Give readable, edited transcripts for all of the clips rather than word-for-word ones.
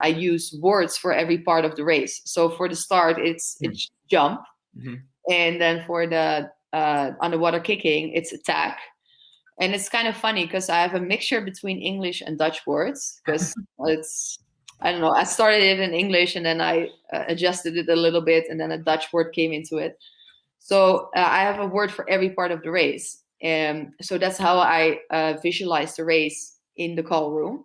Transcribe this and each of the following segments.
I use words for every part of the race. So for the start, it's jump. Mm-hmm. And then for the underwater kicking, it's attack. And it's kind of funny because I have a mixture between English and Dutch words because I don't know, I started it in English and then I adjusted it a little bit and then a Dutch word came into it. So I have a word for every part of the race. And so that's how I visualize the race in the call room.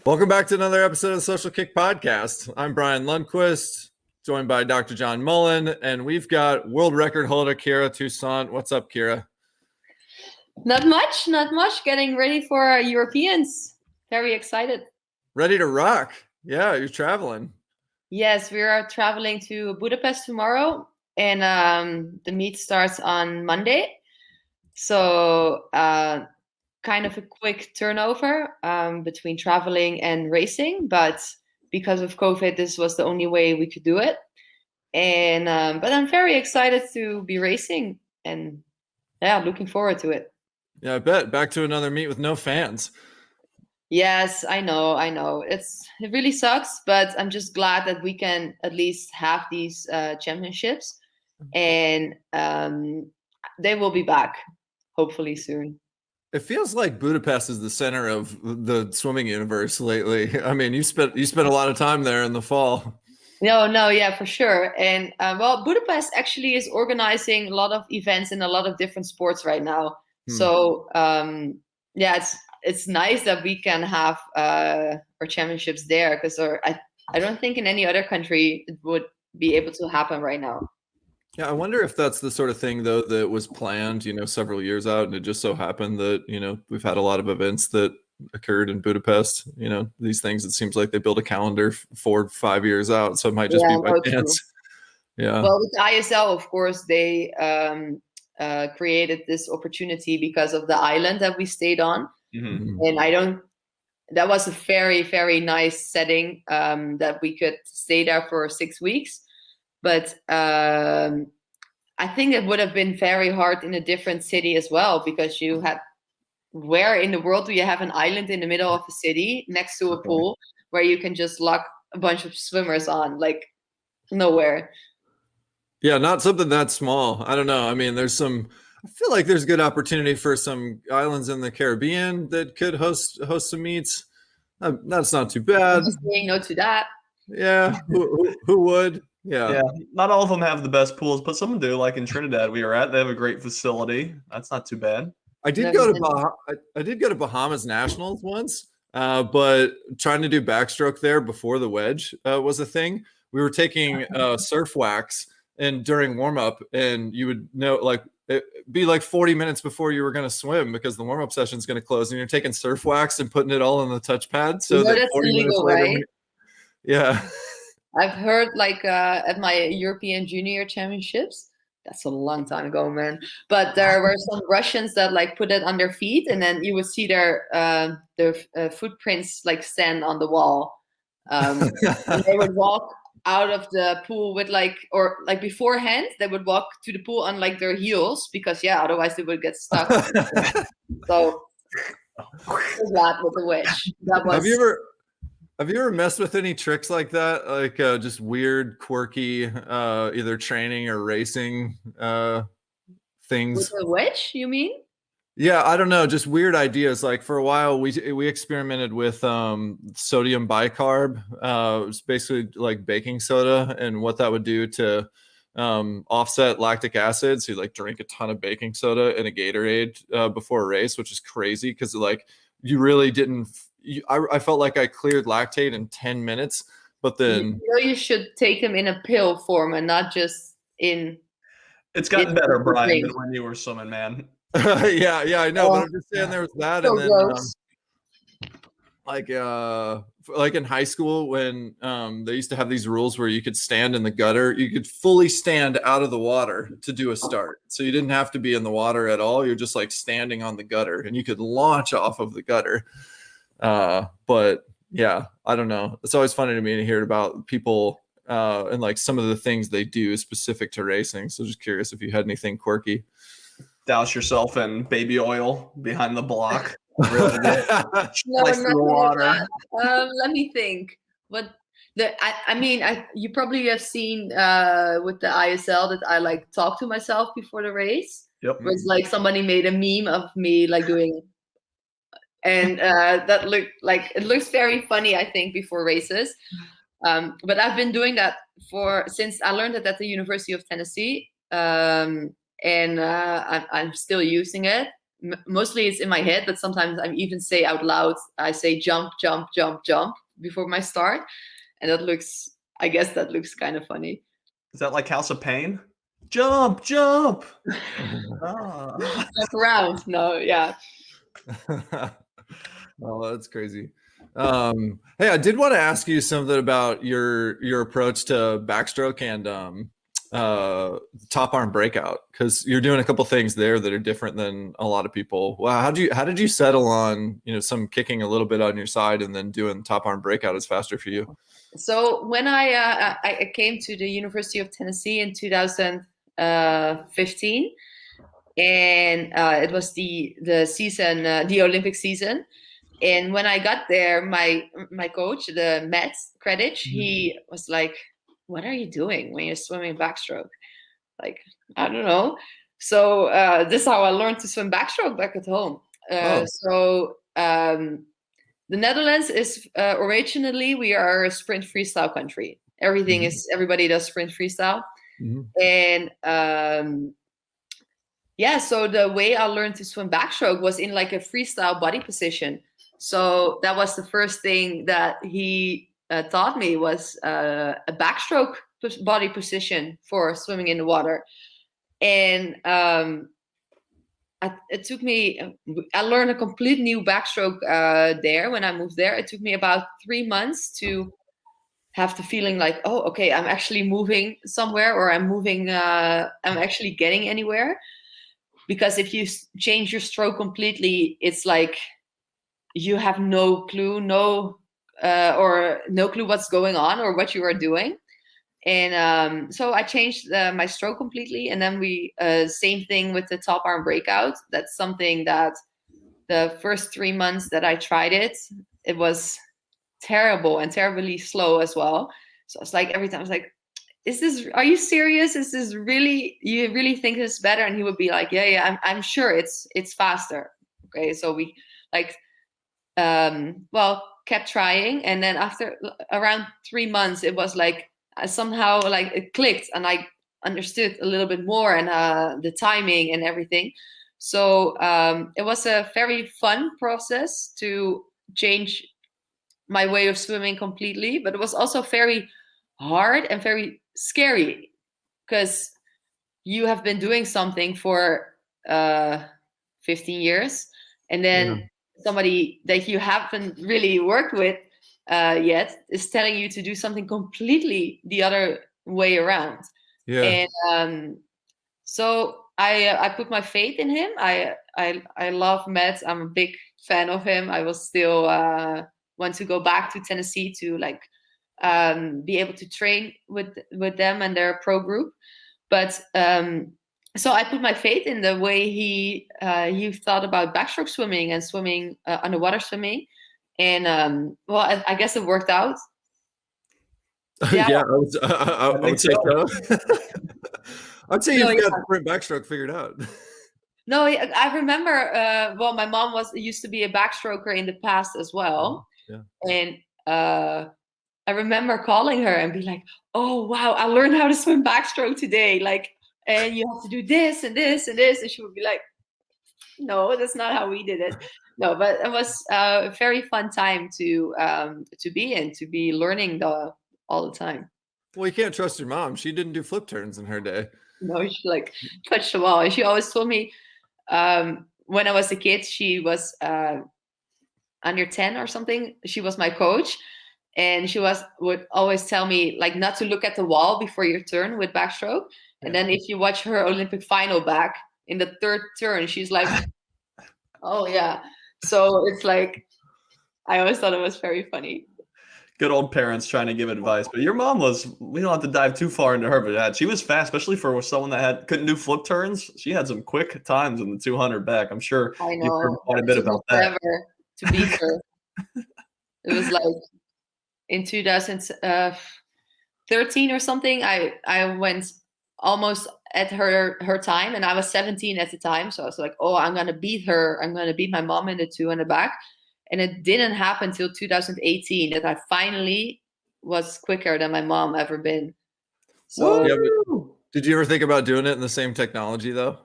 Welcome back to another episode of the Social Kick Podcast. I'm Brian Lundquist, joined by Dr. John Mullen, and we've got world record holder Kira Toussaint. What's up, Kira? Not much. Getting ready for Europeans. Very excited. Ready to rock. Yeah, you're traveling. Yes, we are traveling to Budapest tomorrow, and the meet starts on Monday. So kind of a quick turnover between traveling and racing, but because of COVID, this was the only way we could do it. And but I'm very excited to be racing, and yeah, looking forward to it. Yeah, I bet. Back to another meet with no fans. Yes, I know. It really sucks, but I'm just glad that we can at least have these championships, and they will be back hopefully soon. It feels like Budapest is the center of the swimming universe lately. I mean, you spent a lot of time there in the fall. No, yeah, for sure. And well, Budapest actually is organizing a lot of events in a lot of different sports right now. So yeah, it's nice that we can have our championships there because I don't think in any other country it would be able to happen right now. Yeah, I wonder if that's the sort of thing though that was planned, several years out, and it just so happened that we've had a lot of events that occurred in Budapest. These things, it seems like they build a calendar 4 or 5 years out, so it might just be by chance. True. Yeah. Well, with ISL, of course, they created this opportunity because of the island that we stayed on. Mm-hmm. And that was a very, very nice setting that we could stay there for 6 weeks. But I think it would have been very hard in a different city as well, because you had, where in the world do you have an island in the middle of a city next to a pool where you can just lock a bunch of swimmers on? Like, nowhere. Yeah, not something that small. I don't know. I mean, I feel like there's good opportunity for some islands in the Caribbean that could host some meets. That's not too bad. I'm just saying no to that. Yeah, who would? Yeah, not all of them have the best pools, but some do. Like in Trinidad, we were at, they have a great facility. That's not too bad. I did go to Bahamas Nationals once, but trying to do backstroke there before the wedge was a thing. We were taking surf wax. And during warm up, and you would know, like, it'd be like 40 minutes before you were going to swim because the warm up session is going to close, and you're taking surf wax and putting it all on the touchpad. So that that's illegal, right? Yeah. I've heard at my European Junior Championships, that's a long time ago, man. But there were some Russians that put it on their feet, and then you would see their footprints stand on the wall. And they would walk out of the pool with beforehand they would walk to the pool on their heels because otherwise they would get stuck. So that with the wedge. That was. Have you ever messed with any tricks like that? Just weird, quirky, either training or racing things? With the wedge, you mean? Yeah, I don't know, just weird ideas. Like for a while, we experimented with sodium bicarb. It's basically like baking soda, and what that would do to offset lactic acid. So you drink a ton of baking soda in a Gatorade before a race, which is crazy because you really didn't. I felt like I cleared lactate in 10 minutes, but then you should take them in a pill form and not just in. It's gotten better, Brian, than when you were swimming, man. yeah, I know, but I'm just saying there was that, so and then like in high school when they used to have these rules where you could stand in the gutter, you could fully stand out of the water to do a start, so you didn't have to be in the water at all. You're just standing on the gutter, and you could launch off of the gutter. But yeah, I don't know. It's always funny to me to hear about people and some of the things they do specific to racing. So just curious if you had anything quirky. Douse yourself in baby oil behind the block. Really did. No, Nice not the water. let me think. What I mean, you probably have seen with the ISL that I like talk to myself before the race. Yep. Where it's like somebody made a meme of me like doing, and that looked like it looks very funny, I think, before races. But I've been doing that since I learned it at the University of Tennessee, and I'm still using it. Mostly it's in my head, but sometimes I even say out loud. I say jump, jump, jump, jump before my start, and I guess that looks kind of funny. Is that like House of Pain? Jump, jump. Jump around. No, yeah. Oh, that's crazy. Hey, I did want to ask you something about your approach to backstroke and top arm breakout, because you're doing a couple things there that are different than a lot of people. Wow, how did you settle on some kicking a little bit on your side and then doing top arm breakout is faster for you? So when I came to the University of Tennessee in 2015, and it was the season, the Olympic season. And when I got there, my coach, the Matt Kredich, he was like, "What are you doing when you're swimming backstroke?" Like, I don't know. So this is how I learned to swim backstroke back at home. So the Netherlands is originally, we are a sprint freestyle country. Everybody does sprint freestyle. And so the way I learned to swim backstroke was in like a freestyle body position. So that was the first thing that he taught me, was a backstroke body position for swimming in the water. And it took me, I learned a complete new backstroke there when I moved there. It took me about 3 months to have the feeling like, oh, okay, I'm actually moving somewhere, or I'm actually getting anywhere. Because if you change your stroke completely, it's like you have no clue, no clue what's going on or what you are doing. And so I changed my stroke completely. And then same thing with the top arm breakout. That's something that the first 3 months that I tried it was terrible and terribly slow as well. So it's like every time I was like, are you serious? Is this really, you really think this is better? And he would be like, yeah, I'm sure it's faster. Okay. So we kept trying. And then after around 3 months, it was like, somehow like it clicked and I understood a little bit more, and the timing and everything. So it was a very fun process to change my way of swimming completely, but it was also very hard and very scary, because you have been doing something for 15 years, and then somebody that you haven't really worked with yet is telling you to do something completely the other way around. And so I put my faith in him. I love Matt. I'm a big fan of him. I will still want to go back to Tennessee to be able to train with them and their pro group. But so I put my faith in the way he thought about backstroke swimming and swimming underwater swimming, and I guess it worked out. Yeah, I would say so. I'd say you've got sprint backstroke figured out. No, I remember. My mom used to be a backstroker in the past as well, and I remember calling her and be like, "Oh wow, I learned how to swim backstroke today! And you have to do this and this and this." And she would be like, "No, that's not how we did it." No, but it was a very fun time to be in, to be learning all the time. Well, you can't trust your mom. She didn't do flip turns in her day. No, she touched the wall. And she always told me, when I was a kid, she was under 10 or something. She was my coach. And she would always tell me not to look at the wall before your turn with backstroke. And then if you watch her Olympic final back in the third turn, she's like, "Oh yeah." So it's I always thought it was very funny. Good old parents trying to give advice. But your mom we don't have to dive too far into her, but yeah, she was fast, especially for someone that couldn't do flip turns. She had some quick times in the 200 back. I'm sure I you've heard know. quite a It bit took me about that. forever to beat her. It was like in 2013 or something. I went almost at her time, and I was 17 at the time. So I was like, oh, I'm gonna beat her. I'm gonna beat my mom in the 200 back. And it didn't happen till 2018 that I finally was quicker than my mom ever been. So Yeah, did you ever think about doing it in the same technology though?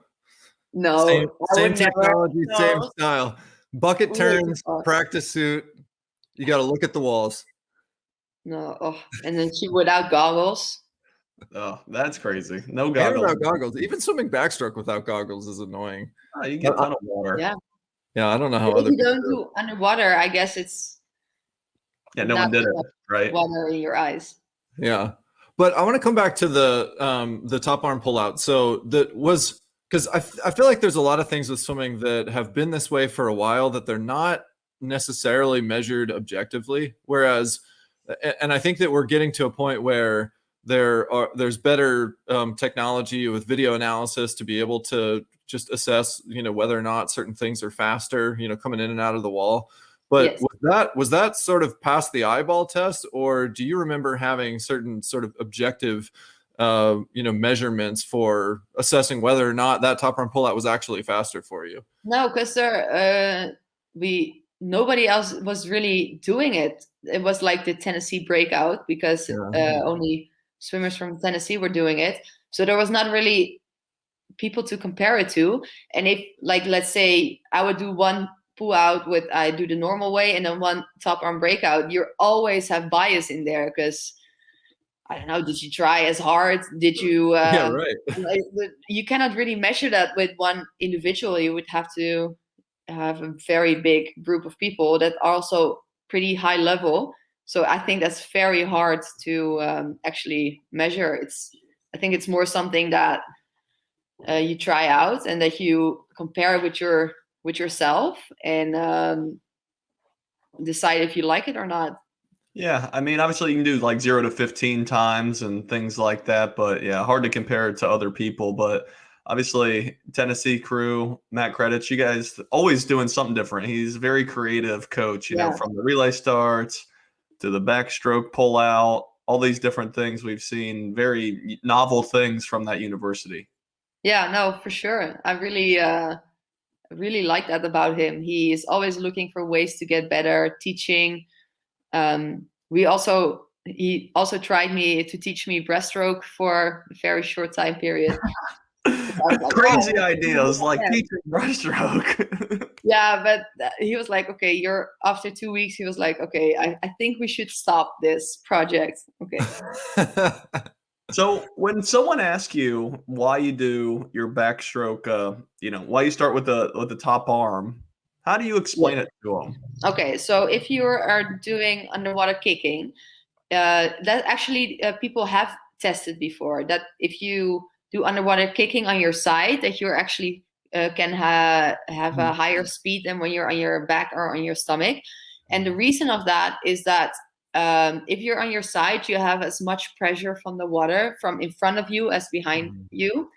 no, Same technology, never, same no. style. Bucket turns, practice suit. You got to look at the walls. No, oh, and then she without goggles. Oh, that's crazy. No And goggles. without goggles. Even swimming backstroke without goggles is annoying. Oh, you get a ton of water. Yeah. Yeah, I don't know how If other you people don't do underwater, I guess it's no one did it, right? Water in your eyes. Yeah, but I want to come back to the top arm pullout. So that was because I feel like there's a lot of things with swimming that have been this way for a while that they're not necessarily measured objectively. Whereas, and I think that we're getting to a point where there's better technology with video analysis to be able to just assess, whether or not certain things are faster, coming in and out of the wall. But yes. was that sort of past the eyeball test, or do you remember having certain sort of objective, measurements for assessing whether or not that top arm pullout was actually faster for you? No, because nobody else was really doing it. It was like the Tennessee breakout because only swimmers from Tennessee were doing it. So there was not really people to compare it to. And if, like, let's say I would do one pull out I do the normal way and then one top arm breakout, you always have bias in there because I don't know, did you try as hard? Did you yeah, right. You cannot really measure that with one individual. You would have to have a very big group of people that are also pretty high level. So I think that's very hard to actually measure. I think it's more something that you try out and that you compare with yourself and decide if you like it or not. Yeah, I mean, obviously you can do like 0 to 15 times and things like that, but yeah, hard to compare it to other people. But obviously, Tennessee crew, Matt Credits, you guys always doing something different. He's a very creative coach, you know, from the relay starts to the backstroke pull out, all these different things we've seen, very novel things from that university. Yeah, no, for sure. I really like that about him. He is always looking for ways to get better, teaching. He also tried to teach me breaststroke for a very short time period. Like, crazy ideas like teaching breaststroke. Yeah, but he was like, okay, after 2 weeks, he was like, okay, I think we should stop this project. Okay. So when someone asks you why you do your backstroke, why you start with the top arm, how do you explain it to them? Okay, so if you are doing underwater kicking, that actually people have tested before that if you do underwater kicking on your side, that you're actually can have a higher speed than when you're on your back or on your stomach. And the reason of that is that if you're on your side, you have as much pressure from the water from in front of you as behind you.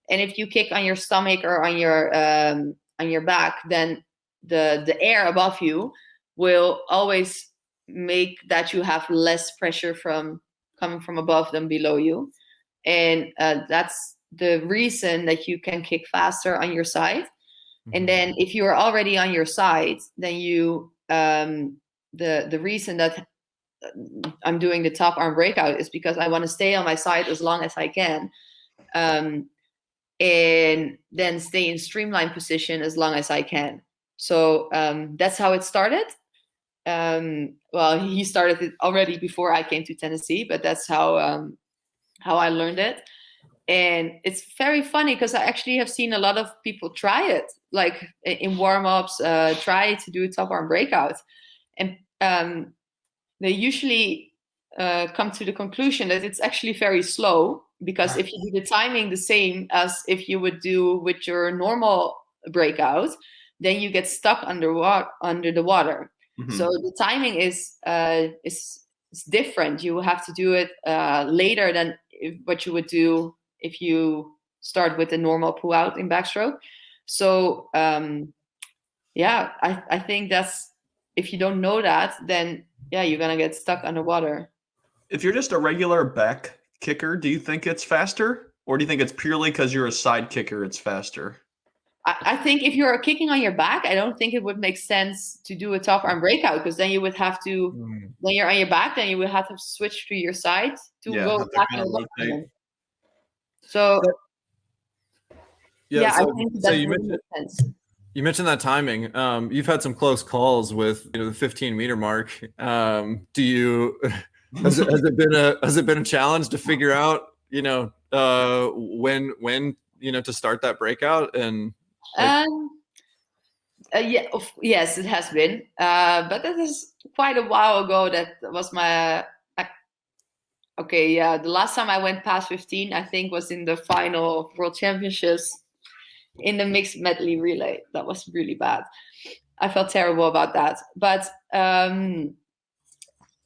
And if you kick on your stomach or on your back, then the air above you will always make that you have less pressure coming from above than below you. And that's the reason that you can kick faster on your side. And then if you are already on your side, then you the reason that I'm doing the top arm breakout is because I want to stay on my side as long as I can, and then stay in streamline position as long as I can. So that's how it started. Well, he started it already before I came to Tennessee, but that's how I learned it. And it's very funny because I actually have seen a lot of people try it, like in warm-ups, try to do a top arm breakout. And they usually come to the conclusion that it's actually very slow, because if you do the timing the same as if you would do with your normal breakout, then you get stuck under the water. So the timing is it's different. You will have to do it later than what you would do if you start with a normal pull out in backstroke. So yeah, I think that's, if you don't know that, then yeah, you're gonna get stuck underwater. If you're just a regular back kicker, do you think it's faster, or do you think it's purely because you're a side kicker it's faster? I think if you're kicking on your back, I don't think it would make sense to do a top arm breakout, because then you would have to, when you're on your back, then you would have to switch to your side to go back and rotate. So yeah, so, I think so that you would mentioned, make sense. You mentioned that timing. You've had some close calls with the 15-meter mark. Do you has it been a challenge to figure out when to start that breakout? And yes, it has been, but that is quite a while ago. That was my the last time I went past 15, I think, was in the final of World Championships in the mixed medley relay. That was really bad. I felt terrible about that. But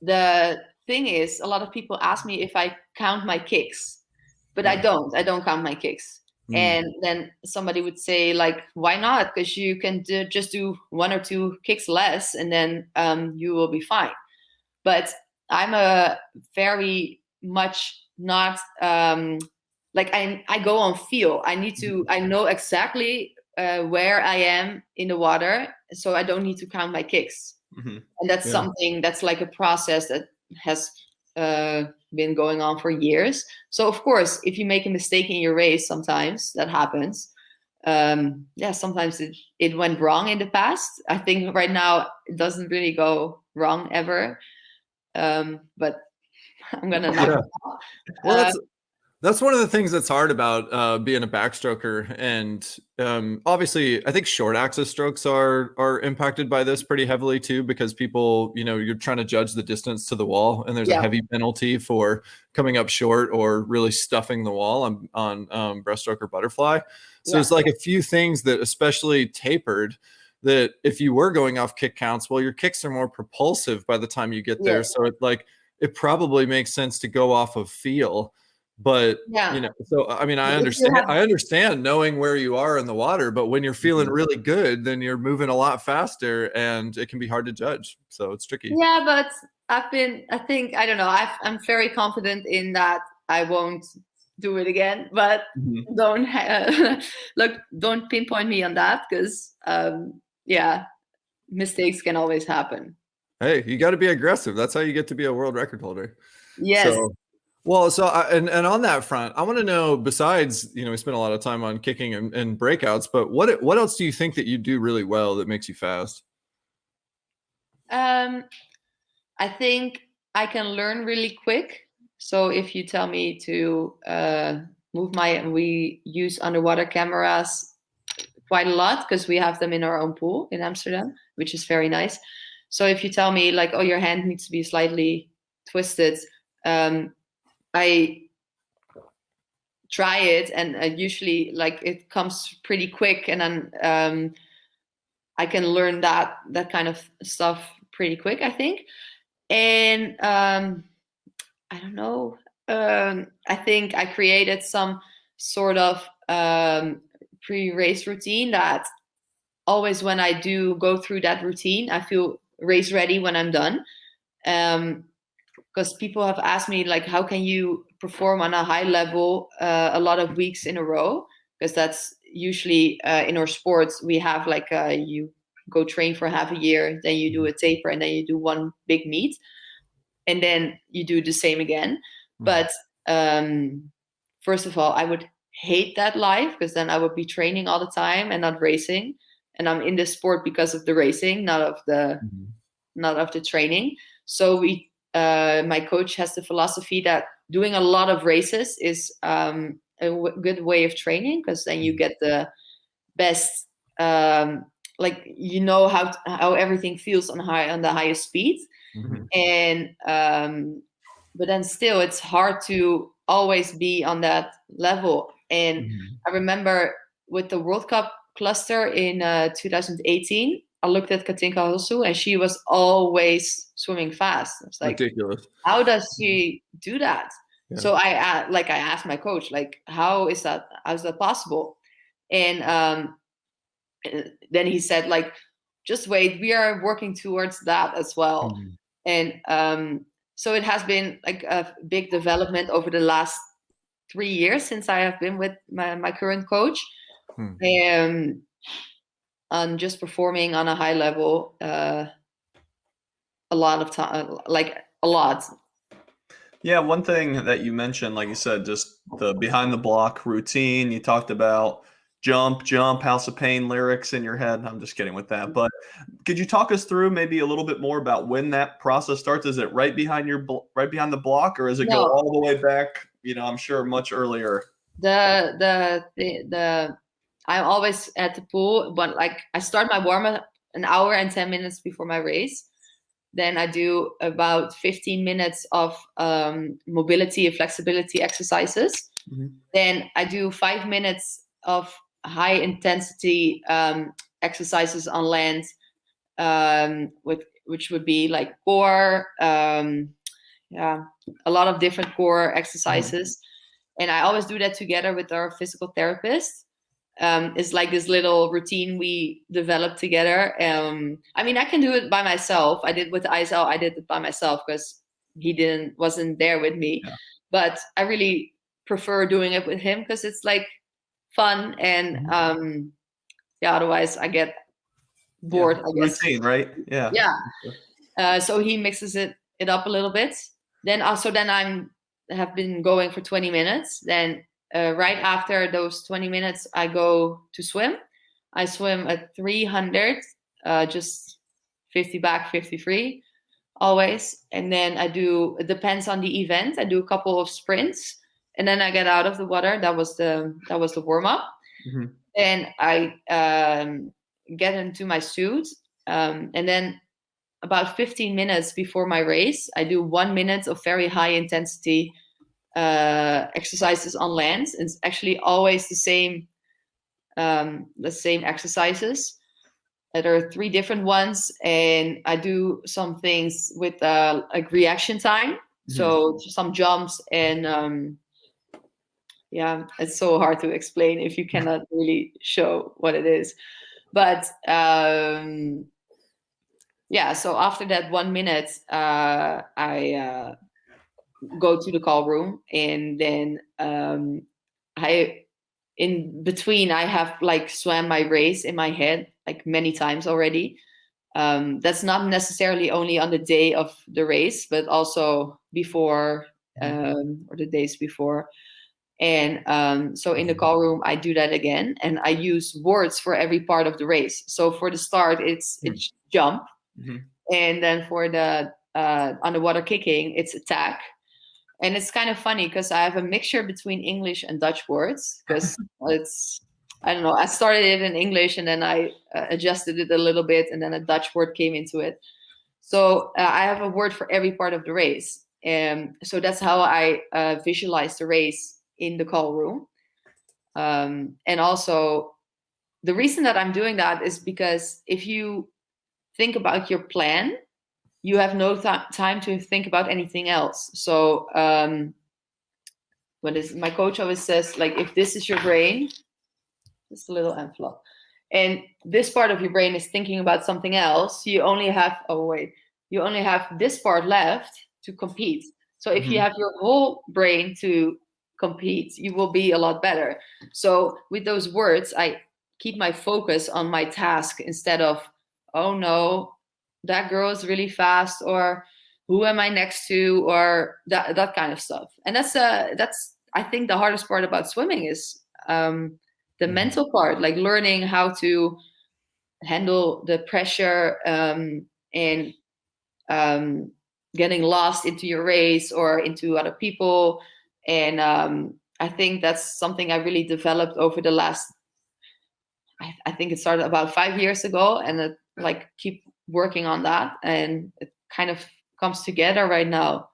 the thing is, a lot of people ask me if I count my kicks, but I don't count my kicks. And then somebody would say, like, why not? Because you can just do 1 or 2 kicks less, and then you will be fine. But I'm a very much not like I go on feel. I know exactly where I am in the water, so I don't need to count my kicks. And that's something that's like a process that has been going on for years. So of course, if you make a mistake in your race, sometimes that happens. Sometimes it went wrong in the past. I think right now it doesn't really go wrong ever. But I'm gonna knock it off. Well, that's one of the things that's hard about being a backstroker. And obviously, I think short axis strokes are impacted by this pretty heavily too, because people, you're trying to judge the distance to the wall, and there's a heavy penalty for coming up short or really stuffing the wall on breaststroke or butterfly. So it's like a few things that, especially tapered, that if you were going off kick counts, well, your kicks are more propulsive by the time you get there. So it probably makes sense to go off of feel. But so I mean, I understand knowing where you are in the water, but when you're feeling really good, then you're moving a lot faster, and it can be hard to judge. So it's tricky. Yeah, but I don't know, I'm very confident in that I won't do it again. But don't don't pinpoint me on that, because mistakes can always happen. Hey, you got to be aggressive. That's how you get to be a world record holder. Yes. And on that front, I want to know, besides, we spent a lot of time on kicking and breakouts, but what else do you think that you do really well that makes you fast? I think I can learn really quick. So if you tell me to we use underwater cameras quite a lot, because we have them in our own pool in Amsterdam, which is very nice. So if you tell me, like, oh, your hand needs to be slightly twisted, I try it, and usually, like, it comes pretty quick, and then I can learn that kind of stuff pretty quick, I think. And I don't know. I think I created some sort of pre-race routine that always, when I do go through that routine, I feel race ready when I'm done. Because people have asked me, like, how can you perform on a high level a lot of weeks in a row? Because that's usually in our sports, we have like you go train for half a year, then you do a taper, and then you do one big meet, and then you do the same again. But first of all, I would hate that life, because then I would be training all the time and not racing. And I'm in this sport because of the racing, not of the training. So my coach has the philosophy that doing a lot of races is a good way of training, because then you get the best, how everything feels on the highest speed. And but then still, it's hard to always be on that level. And I remember with the World Cup cluster in 2018, I looked at Katinka Hulsu, and she was always swimming fast. It's like, ridiculous. How does he do that? Yeah. So I asked my coach, like, how is that possible? And then he said, like, just wait, we are working towards that as well. And so it has been like a big development over the last 3 years since I have been with my current coach. And I'm just performing on a high level a lot of time, like a lot. Yeah, one thing that you mentioned, like you said, just the behind the block routine. You talked about jump, House of Pain lyrics in your head. I'm just kidding with that. But could you talk us through maybe a little bit more about when that process starts? Is it right behind the block, or is it go all the way back? I'm sure much earlier. I'm always at the pool, but like I start my warm up an hour and 10 minutes before my race. Then I do about 15 minutes of mobility and flexibility exercises. Then I do 5 minutes of high intensity exercises on land, which would be like core, a lot of different core exercises. And I always do that together with our physical therapist. It's like this little routine we developed together. I mean, I can do it by myself. I did with the ISL, I did it by myself because he wasn't there with me. But I really prefer doing it with him because it's like fun and otherwise I get bored. I guess. Routine, right? Yeah. So he mixes it up a little bit. Then I have been going for 20 minutes. Then right after those 20 minutes, I go to swim. I swim at 300, just 50 back, 50 free, always. And then it depends on the event. I do a couple of sprints, and then I get out of the water. That was the warm up. And I get into my suit, and then about 15 minutes before my race, I do 1 minute of very high intensity exercises on land. It's actually always the same exercises. There are 3 different ones, and I do some things with like reaction time. So some jumps and it's so hard to explain if you cannot really show what it is. But so after that 1 minute, I go to the call room, and then in between I have like swam my race in my head like many times already. That's not necessarily only on the day of the race, but also before or the days before. And so in the call room I do that again, and I use words for every part of the race. So for the start it's jump, and then for the underwater kicking it's attack. And it's kind of funny because I have a mixture between English and Dutch words, because I don't know, I started it in English and then I adjusted it a little bit, and then a Dutch word came into it. So I have a word for every part of the race. And so that's how I visualize the race in the call room. And also the reason that I'm doing that is because if you think about your plan, you have no time to think about anything else. So my coach always says, like, if this is your brain, just a little envelope, and this part of your brain is thinking about something else, you only have this part left to compete. So if you have your whole brain to compete, you will be a lot better. So with those words, I keep my focus on my task instead of, oh no, that girl is really fast, or who am I next to, or that kind of stuff. And that's I think the hardest part about swimming is the mental part, like learning how to handle the pressure and getting lost into your race or into other people. And I think that's something I really developed over the last, I think it started about 5 years ago, and keep working on that, and it kind of comes together right now,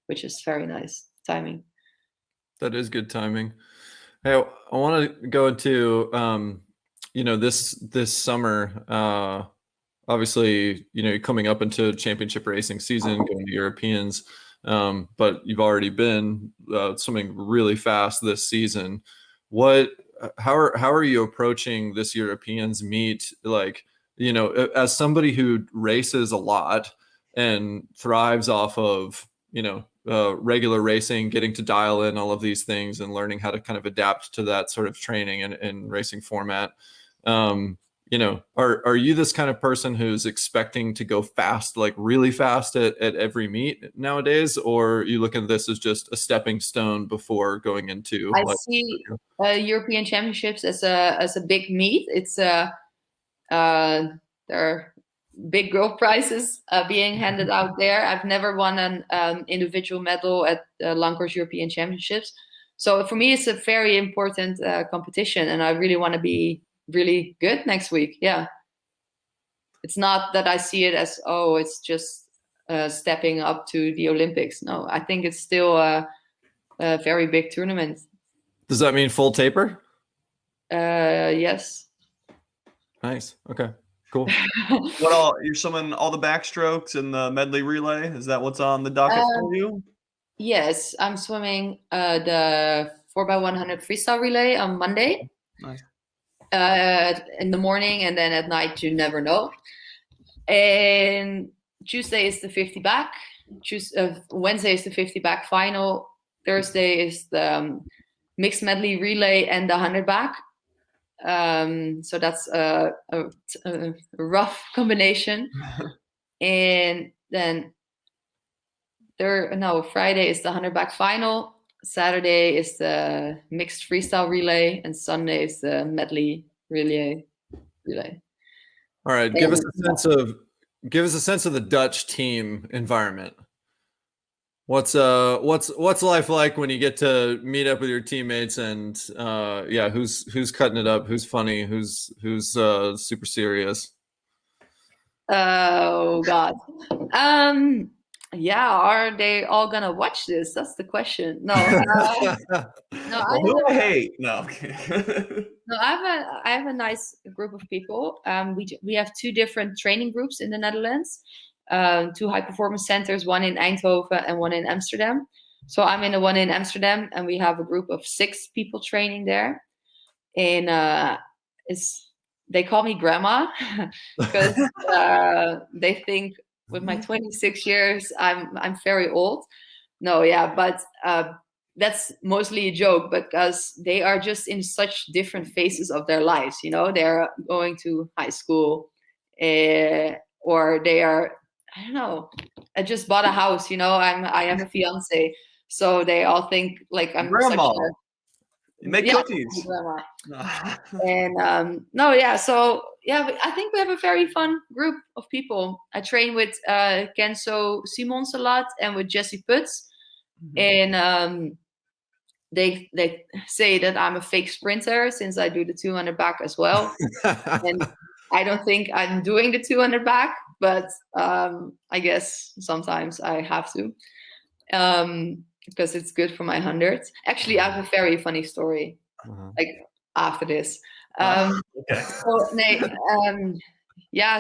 which is very nice timing. That is good timing. Hey, I want to go into this summer. obviously, you're coming up into championship racing season, going to Europeans, but you've already been swimming really fast this season. How are you approaching this Europeans meet? Like, as somebody who races a lot and thrives off of, regular racing, getting to dial in all of these things and learning how to kind of adapt to that sort of training and racing format. Are you this kind of person who's expecting to go fast, like really fast at every meet nowadays? Or are you looking at this as just a stepping stone before going into? I see European Championships as a big meet. It's there are big gold prizes being handed out there. I've never won an individual medal at Langcourse European Championships. So for me, it's a very important competition, and I really want to be really good next week. Yeah. It's not that I see it as, it's just stepping up to the Olympics. No, I think it's still a very big tournament. Does that mean full taper? Yes. Nice. Okay, cool. You're swimming all the backstrokes and the medley relay? Is that what's on the docket for you? Yes, I'm swimming the 4x100 freestyle relay on Monday. Nice. In the morning, and then at night you never know. And Tuesday is the 50 back. Wednesday is the 50 back final. Thursday is the mixed medley relay and the 100 back. So that's a rough combination. And then Friday is the 100 back final. Saturday is the mixed freestyle relay, and Sunday is the medley relay. All right, give us a sense of the Dutch team environment. What's life like when you get to meet up with your teammates and who's cutting it up, who's funny, who's super serious? Oh God. Are they all gonna watch this? That's the question. No, who I hate. No. No, I have a nice group of people. We have 2 different training groups in the Netherlands, 2 high performance centers, one in Eindhoven and one in Amsterdam. So I'm in the one in Amsterdam, and we have a group of 6 people training there. And they call me grandma because they think with my 26 years, I'm very old. No, yeah, but that's mostly a joke because they are just in such different phases of their lives. They're going to high school, or they are, I don't know. I just bought a house. I have a fiance, so they all think like I'm grandma. You make cookies. And I think we have a very fun group of people. I train with Kenzo Simons a lot and with Jesse Putz. Mm-hmm. And they say that I'm a fake sprinter since I do the 200 back as well. And I don't think I'm doing the 200 back, but I guess sometimes I have to. Because it's good for my 100. Actually, I have a very funny story, like after this. Okay.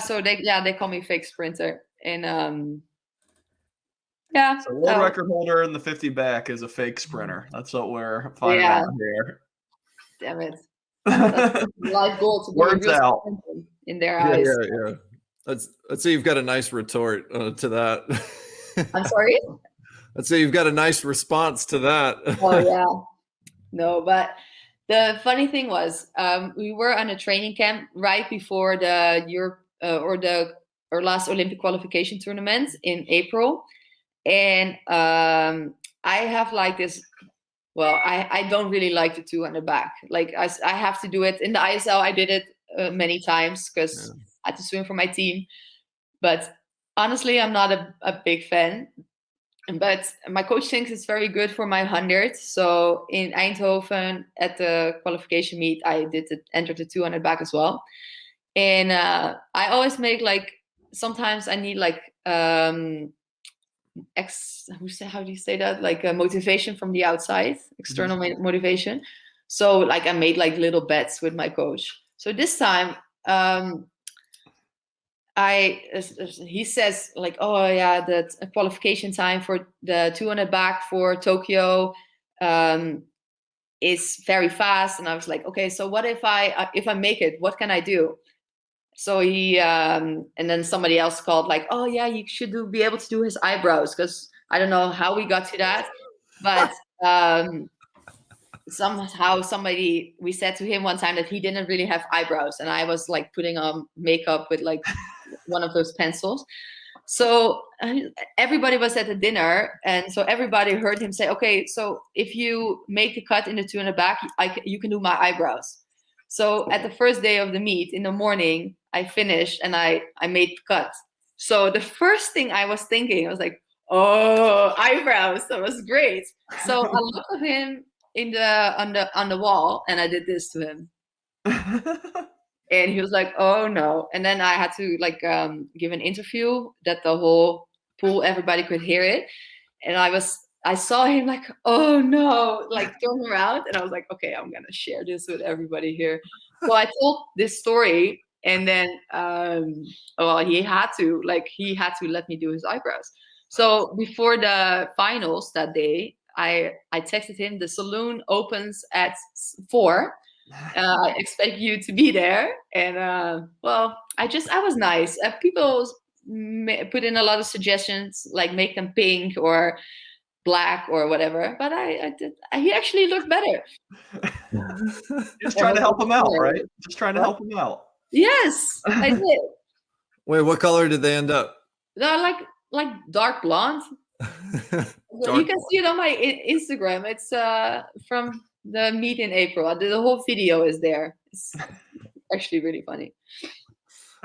So they call me fake sprinter, and So world record holder in the 50 back is a fake sprinter. That's what we're finding out here. Damn it! Life goal to be words out in their eyes. Yeah. Let's say you've got a nice retort to that. I'm sorry. Let's say you've got a nice response to that. Oh yeah, no, but the funny thing was, we were on a training camp right before the Europe or last Olympic qualification tournament in April, and I have like this. Well, I don't really like the 200 back. Like I have to do it in the ISL. I did it many times because I had to swim for my team, but honestly, I'm not a big fan. But my coach thinks it's very good for my 100. So in Eindhoven at the qualification meet, I entered the 200 back as well. And I always make sometimes I need how do you say that? Like a motivation from the outside, external motivation. So I made little bets with my coach. So this time he says like, oh yeah, the qualification time for the 200 back for Tokyo is very fast. And I was like, okay, so what if I make it, what can I do? So he and then somebody else called like, oh yeah, you should be able to do his eyebrows, because I don't know how we got to that, but somehow we said to him one time that he didn't really have eyebrows, and I was like putting on makeup with like one of those pencils. So everybody was at the dinner, and so everybody heard him say, okay, so if you make a cut in the 200 back, you can do my eyebrows. So at the first day of the meet in the morning, I finished and I made the cut. So the first thing I was thinking, I was like, oh, eyebrows, that was great. So I looked at him on the wall, and I did this to him. And he was like, oh no. And then I had to like give an interview that the whole pool, everybody could hear it. And I saw him like, oh no, like turn around. And I was like, okay, I'm going to share this with everybody here. So I told this story, and then, he had to let me do his eyebrows. So before the finals that day, I texted him, the saloon opens at 4. I expect you to be there. And I was nice. People put in a lot of suggestions, like make them pink or black or whatever, but I did. He actually looked better. Just trying to help him out, right? Just trying to help him out. Yes, I did. Wait, what color did they end up? No, like dark blonde. You can see it on my Instagram. It's from the meet in April. The whole video is there. It's actually really funny.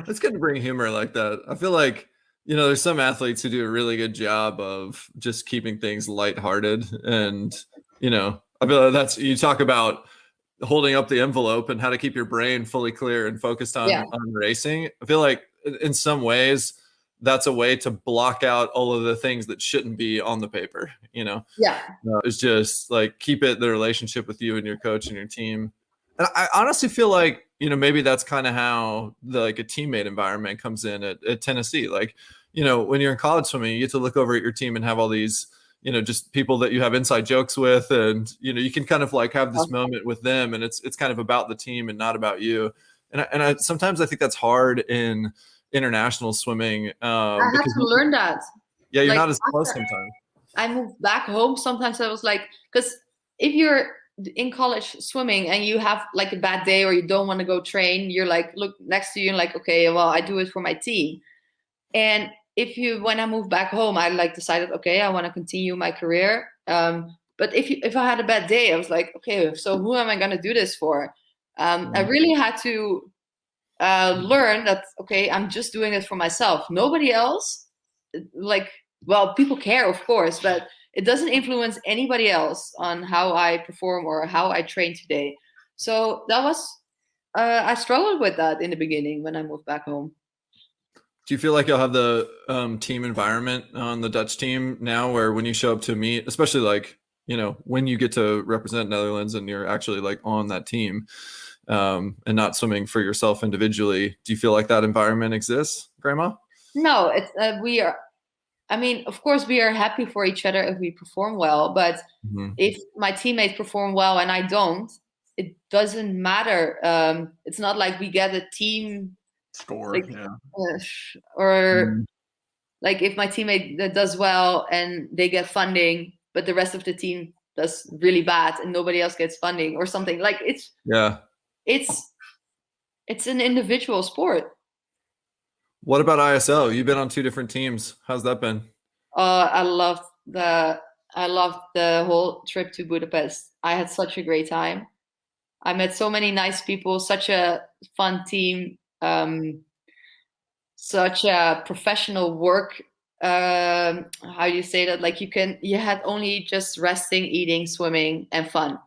It's good to bring humor like that. I feel like, there's some athletes who do a really good job of just keeping things lighthearted. And, I feel like that's, you talk about holding up the envelope and how to keep your brain fully clear and focused on racing. I feel like in some ways that's a way to block out all of the things that shouldn't be on the paper, it's just like, keep it the relationship with you and your coach and your team. And I honestly feel like, maybe that's kind of how a teammate environment comes in at Tennessee. Like, when you're in college swimming, you get to look over at your team and have all these, just people that you have inside jokes with. And, you can kind of like have this moment with them, and it's kind of about the team and not about you. And I sometimes I think that's hard in international swimming. I had to learn that. Yeah, you're not as close sometimes. I moved back home. Sometimes I was like, because if you're in college swimming and you have like a bad day or you don't want to go train, you're like, look next to you and like, okay, well, I do it for my team. And when I moved back home, I like decided, okay, I want to continue my career. But if I had a bad day, I was like, okay, so who am I going to do this for? I really had to learn that, okay, I'm just doing it for myself. Nobody else, people care, of course, but it doesn't influence anybody else on how I perform or how I train today. So that was, I struggled with that in the beginning when I moved back home. Do you feel like you'll have the team environment on the Dutch team now, where when you show up to meet, especially like, when you get to represent Netherlands and you're actually like on that team and not swimming for yourself individually, do you feel like that environment exists, Grandma? No, it's we are. I mean, of course, we are happy for each other if we perform well. But if my teammates perform well and I don't, it doesn't matter. It's not like we get a team score, or like if my teammate does well and they get funding, but the rest of the team does really bad and nobody else gets funding or something. Like it's an individual sport. What about ISL? You've been on 2 different teams. How's that been? I loved the whole trip to Budapest. I had such a great time. I met so many nice people, such a fun team, such a professional work. How do you say that? Like you had only just resting, eating, swimming, and fun.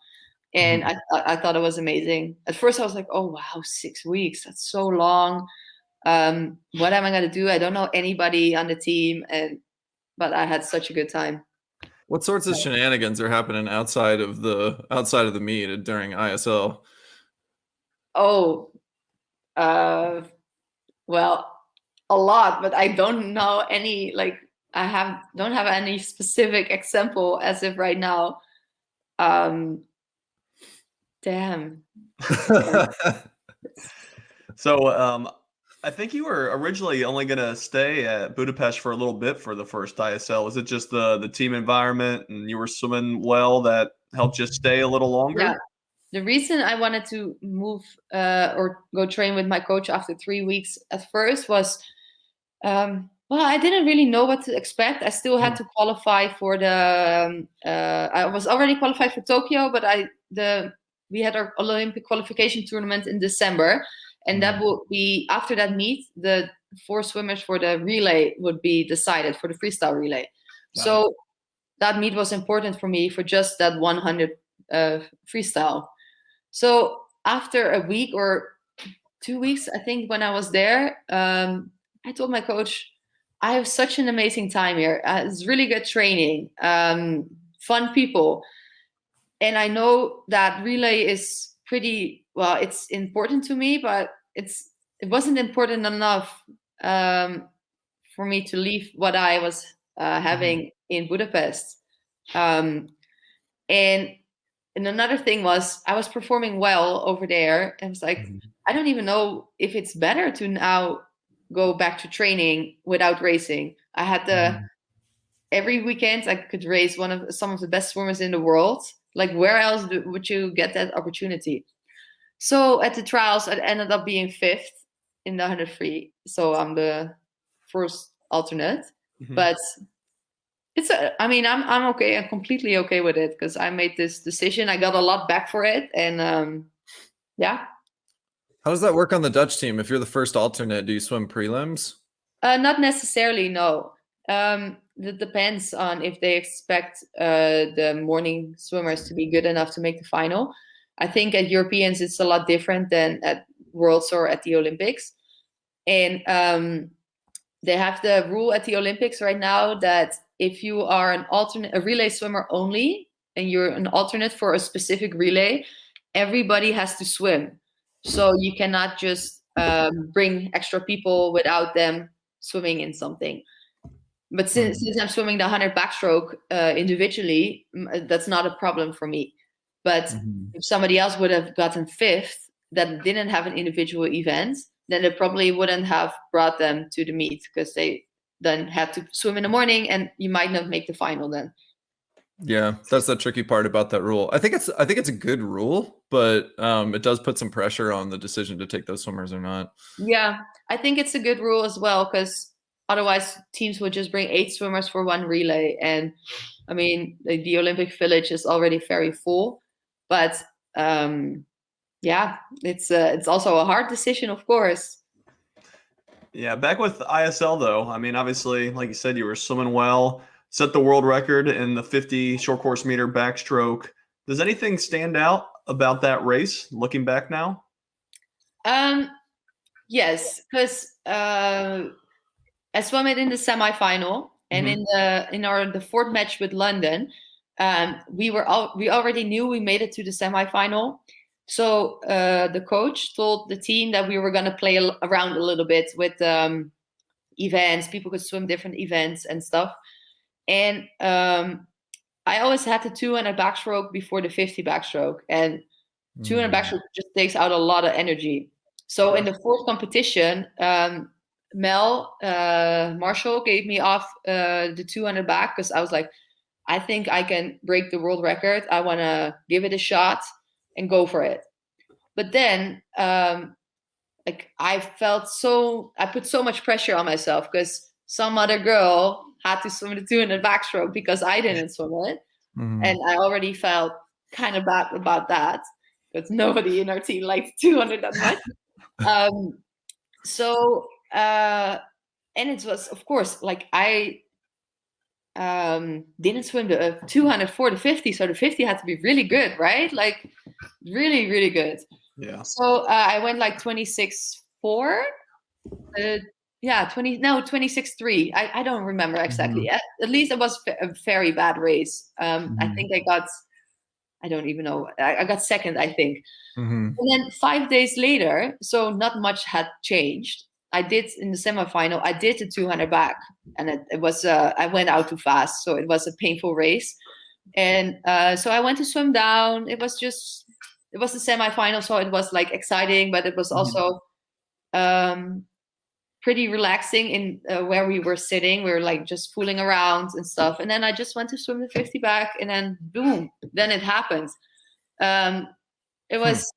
And I thought it was amazing. At first I was like, oh wow, 6 weeks. That's so long. What am I going to do? I don't know anybody on the team, but I had such a good time. What sorts of shenanigans are happening outside of the meet during ISL? Oh, well, a lot, but I don't know any, like, don't have any specific example as if right now. Damn. So I think you were originally only going to stay at Budapest for a little bit for the first ISL. Was it just the team environment and you were swimming well that helped you stay a little longer? Yeah. The reason I wanted to move or go train with my coach after 3 weeks at first was, well, I didn't really know what to expect. I still had to qualify for the. I was already qualified for Tokyo, but we had our Olympic qualification tournament in December, and that will be after that meet. The 4 swimmers for the relay would be decided for the freestyle relay. Wow. So that meet was important for me for just that 100 freestyle. So after a week or 2 weeks, I think, when I was there, I told my coach, I have such an amazing time here. It's really good training, fun people. And I know that relay is pretty, well, it's important to me, but it wasn't important enough for me to leave what I was having in Budapest. And another thing was I was performing well over there. And I was like, I don't even know if it's better to now go back to training without racing. I had every weekend I could race some of the best swimmers in the world. Like, where else would you get that opportunity? So at the trials, I ended up being 5th in the 100 free. So I'm the first alternate. But I'm okay. I'm completely okay with it because I made this decision. I got a lot back for it. And yeah. How does that work on the Dutch team? If you're the first alternate, do you swim prelims? Not necessarily, no. It depends on if they expect the morning swimmers to be good enough to make the final. I think at Europeans it's a lot different than at Worlds or at the Olympics. And they have the rule at the Olympics right now that if you are a relay swimmer only, and you're an alternate for a specific relay, everybody has to swim. So you cannot just bring extra people without them swimming in something. But since I'm swimming the 100 backstroke individually, that's not a problem for me. But if somebody else would have gotten 5th that didn't have an individual event, then they probably wouldn't have brought them to the meet because they then had to swim in the morning and you might not make the final then. Yeah, that's the tricky part about that rule. I think it's a good rule, but it does put some pressure on the decision to take those swimmers or not. Yeah, I think it's a good rule as well because otherwise teams would just bring 8 swimmers for one relay. And I mean, the Olympic Village is already very full, but yeah, it's also a hard decision, of course. Yeah, back with ISL though. I mean, obviously, like you said, you were swimming well, set the world record in the 50 short course meter backstroke. Does anything stand out about that race looking back now? Yes, because I swam it in the semifinal, and in the 4th match with London, we already knew we made it to the semifinal. So the coach told the team that we were going to play around a little bit with events. People could swim different events and stuff. And I always had the 200 backstroke before the 50 backstroke. And 200 backstroke just takes out a lot of energy. So in the 4th competition, Mel Marshall gave me off the 200 back because I was like, I think I can break the world record. I want to give it a shot and go for it. But then I put so much pressure on myself because some other girl had to swim the 200 backstroke because I didn't swim it. And I already felt kind of bad about that because nobody in our team liked 200 that much. And it was, of course, like I didn't swim the 200 for the 50, so the 50 had to be really good, right? Like really, really good. Yeah. So I went like 26.4. 26.3. I don't remember exactly. At least it was a very bad race. I think I don't even know. I got 2nd, I think. And then 5 days later, so not much had changed. I did in the semifinal, I did the 200 back, and it was I went out too fast, so it was a painful race. And so I went to swim down. It was the semifinal, so it was like exciting, but it was also pretty relaxing in where we were sitting. We were like just fooling around and stuff. And then I just went to swim the 50 back, and then boom, then it happened. It was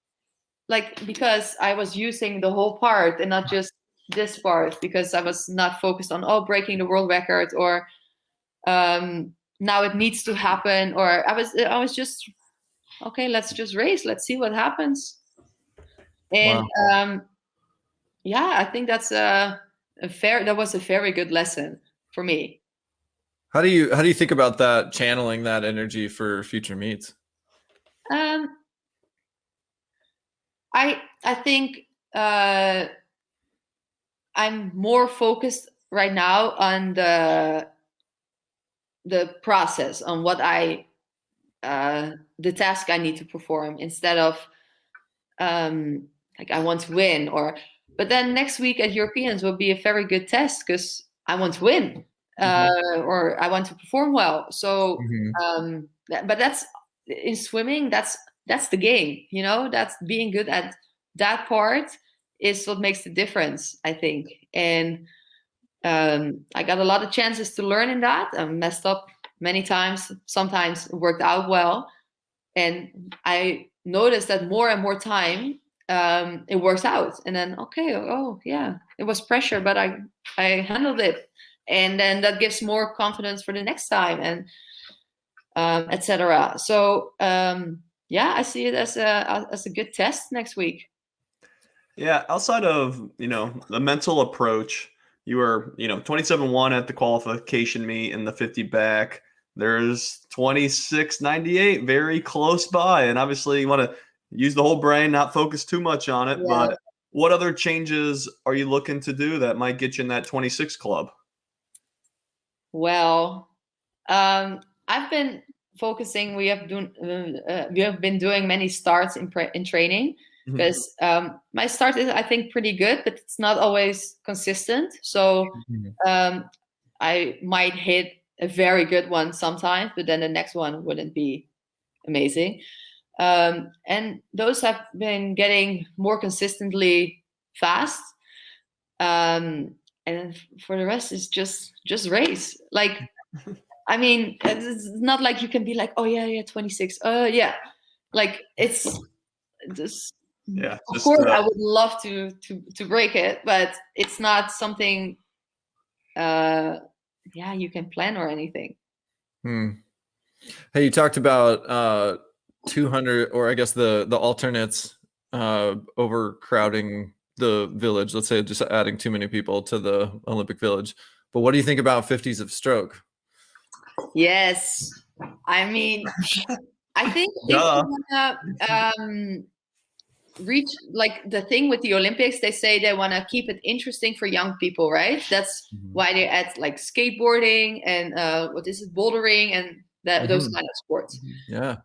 like, because I was using the whole part and not just this part, because I was not focused on breaking the world record, or now it needs to happen, or I was just, okay, let's just race, let's see what happens. And wow. Yeah, I think that's that was a very good lesson for me. How do you think about that, channeling that energy for future meets? I think I'm more focused right now on the process, on what the task I need to perform, instead of like I want to win, but then next week at Europeans will be a very good test, because I want to win, or I want to perform well. So, but that's in swimming. That's the game, that's being good at that part is what makes the difference, I think. And I got a lot of chances to learn in that. I messed up many times. Sometimes it worked out well. And I noticed that more and more time, it works out. And then, okay, oh yeah, it was pressure, but I handled it. And then that gives more confidence for the next time, and etc. So, yeah, I see it as a good test next week. Yeah, outside of, the mental approach, you were, 27-1 at the qualification meet in the 50 back. There's 26.98 very close by. And obviously you want to use the whole brain, not focus too much on it. Yeah. But what other changes are you looking to do that might get you in that 26 club? Well, I've been focusing. We have been doing many starts in training, because my start is, I think, pretty good, but it's not always consistent. So I might hit a very good one sometimes, but then the next one wouldn't be amazing. And those have been getting more consistently fast. And for the rest, it's just race. Like, I mean, it's not like you can be like, oh yeah, 26. Yeah, like it's just. Yeah, of course, I would love to break it, but it's not something, you can plan or anything. Hey, you talked about 200, or I guess the alternates overcrowding the village. Let's say just adding too many people to the Olympic Village. But what do you think about 50s of stroke? Yes, I mean, I think if you wanna, reach, like, the thing with the Olympics, they say they want to keep it interesting for young people, right? That's why they add like skateboarding and bouldering and those kind of sports. Yeah.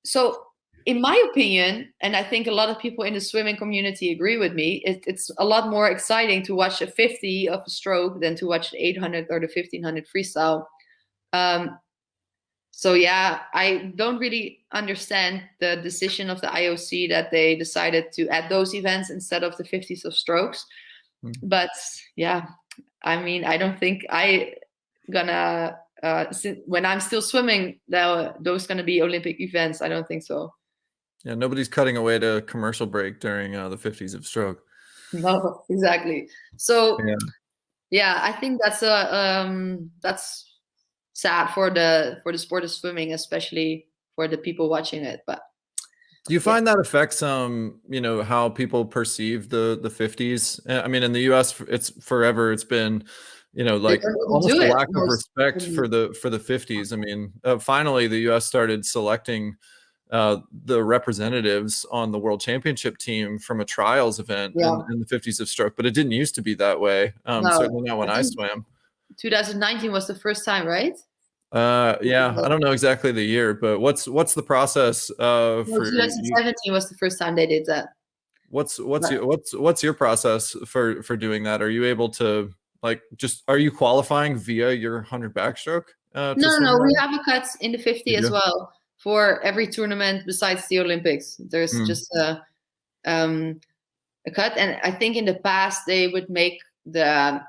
So in my opinion, and I think a lot of people in the swimming community agree with me, it's a lot more exciting to watch a 50 of a stroke than to watch the 800 or the 1500 freestyle. So yeah, I don't really understand the decision of the IOC that they decided to add those events instead of the 50s of strokes. But yeah, I mean, I don't think I gonna when I'm still swimming, those gonna be Olympic events. I don't think so. Yeah, nobody's cutting away to commercial break during the 50s of stroke. No, exactly. So yeah, I think that's sad for the sport of swimming, especially for the people watching it. But do you find that affects how people perceive the 50s? I mean, in the US, it's been like almost a lack of respect for the 50s. I mean, finally the US started selecting the representatives on the world championship team from a trials event in the 50s of stroke, but it didn't used to be that way. Certainly not when I swam. 2019 was the first time, right? Yeah, I don't know exactly the year, but what's the process for 2017 was the first time they did that. What's your process for doing that? Are you able to are you qualifying via your 100 backstroke? No, we have a cut in the 50 as well for every tournament besides the Olympics. There's just a cut, and I think in the past they would make the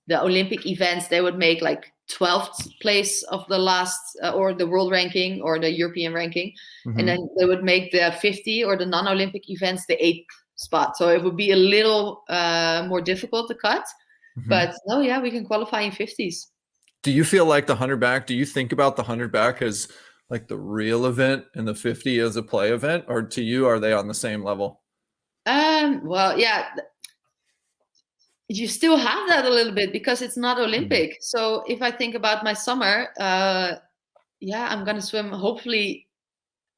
Olympic events. They would make like 12th place of the last or the world ranking or the European ranking, and then they would make the 50 or the non-Olympic events the 8th spot. So it would be a little more difficult to cut, but no, yeah, we can qualify in 50s. Do you feel like the 100 back? Do you think about the 100 back as like the real event and the 50 as a play event, or to you are they on the same level? Well, yeah, you still have that a little bit because it's not Olympic. So if I think about my summer, yeah, I'm gonna swim hopefully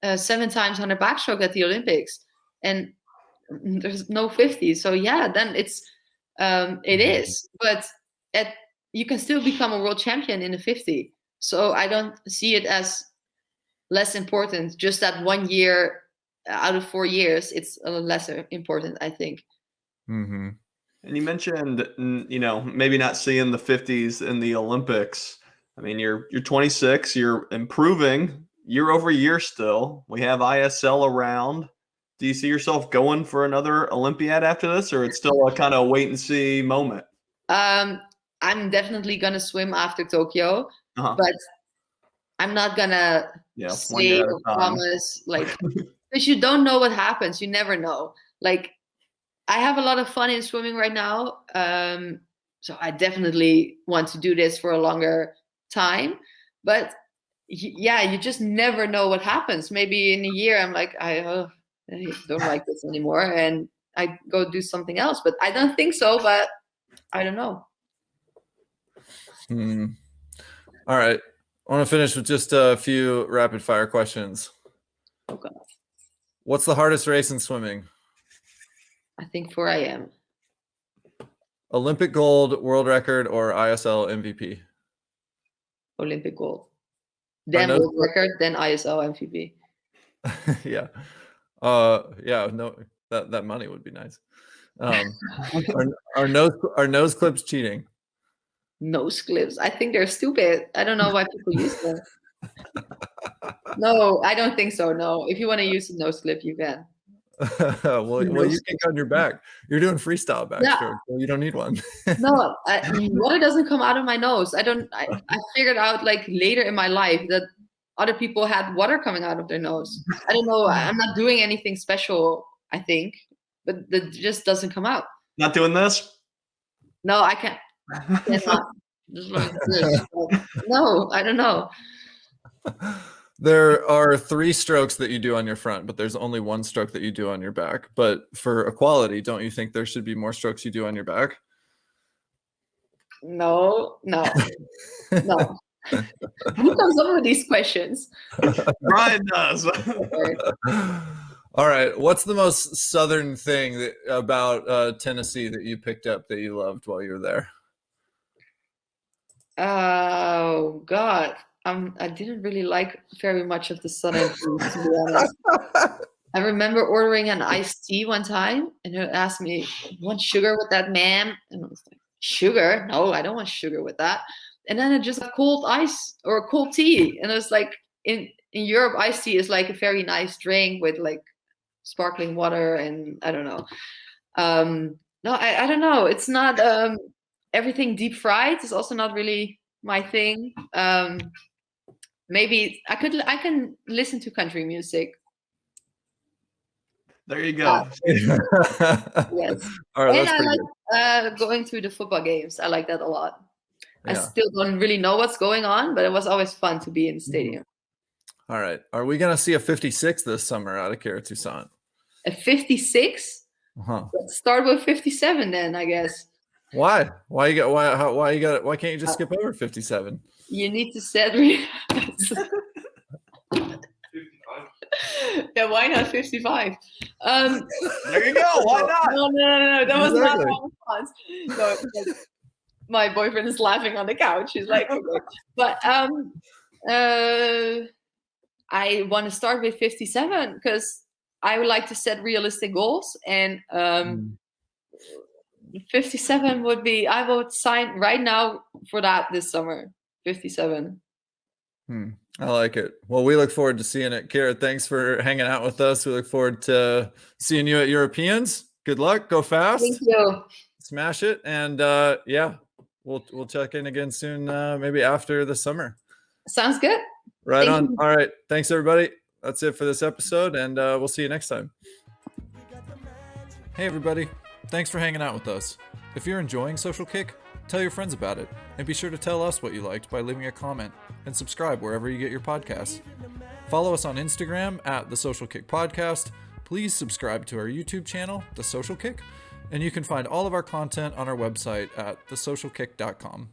7 times 100 backstroke at the Olympics, and there's no 50. So yeah, then it is. But you can still become a world champion in the 50. So I don't see it as less important. Just that 1 year out of 4 years, it's a little lesser important, I think. And you mentioned, maybe not seeing the 50s in the Olympics. I mean, you're 26, you're improving year over year still. We have ISL around. Do you see yourself going for another Olympiad after this, or it's still a kind of wait and see moment? I'm definitely going to swim after Tokyo, but I'm not going to say or promise, because you don't know what happens. You never know. Like, I have a lot of fun in swimming right now. So I definitely want to do this for a longer time. But yeah, you just never know what happens. Maybe in a year, I'm like, I don't like this anymore. And I go do something else. But I don't think so, but I don't know. All right. I want to finish with just a few rapid fire questions. Okay. What's the hardest race in swimming? I think 4 a.m. Olympic gold, world record, or ISL MVP? Olympic gold. Then world record, then ISL MVP. Yeah. No, that money would be nice. Are nose clips cheating? Nose clips. I think they're stupid. I don't know why people use them. No, I don't think so. No. If you want to use a nose clip, you can. well, you can go on your back. You're doing freestyle backstroke, so you don't need one. No, water doesn't come out of my nose. I figured out like later in my life that other people had water coming out of their nose. I don't know. I'm not doing anything special, I think, but that just doesn't come out. Not doing this? No, I can't. Just like this. No, I don't know. There are 3 strokes that you do on your front, but there's only 1 stroke that you do on your back. But for equality, don't you think there should be more strokes you do on your back? No. Who comes up with these questions? Brian does. All right. What's the most southern thing about Tennessee that you picked up that you loved while you were there? Oh, God. I didn't really like very much of the southern food, to be honest. I remember ordering an iced tea one time, and he asked me, "You want sugar with that, ma'am?" And I was like, "Sugar? No, I don't want sugar with that." And then it just got cold ice or cold tea, and it was like in Europe, iced tea is like a very nice drink with like sparkling water, and I don't know. No, I don't know. It's not everything deep fried is also not really my thing. Maybe I can listen to country music. There you go. Yes. All right, and I like going to the football games. I like that a lot. Yeah. I still don't really know what's going on, but it was always fun to be in the stadium. All right. Are we going to see a 56 this summer out of Kira Toussaint? A 56? Let's start with 57 then, I guess. Why? Why can't you just skip over 57? You need to set 55. Yeah, why not 55? There you go. Why not? No. That was not my response. No, my boyfriend is laughing on the couch. He's like, okay. But I want to start with 57 because I would like to set realistic goals, and 57 would be, I would sign right now for that this summer. 57. I like it. Well, we look forward to seeing it. Kira, thanks for hanging out with us. We look forward to seeing you at Europeans. Good luck. Go fast. Thank you. Smash it. And yeah, we'll check in again soon, maybe after the summer. Sounds good. Right Thank on. you. All right. Thanks, everybody. That's it for this episode, and we'll see you next time. Hey, everybody. Thanks for hanging out with us. If you're enjoying Social Kick, tell your friends about it, and be sure to tell us what you liked by leaving a comment, and subscribe wherever you get your podcasts. Follow us on Instagram at The Social Kick Podcast. Please subscribe to our YouTube channel, The Social Kick, and you can find all of our content on our website at thesocialkick.com.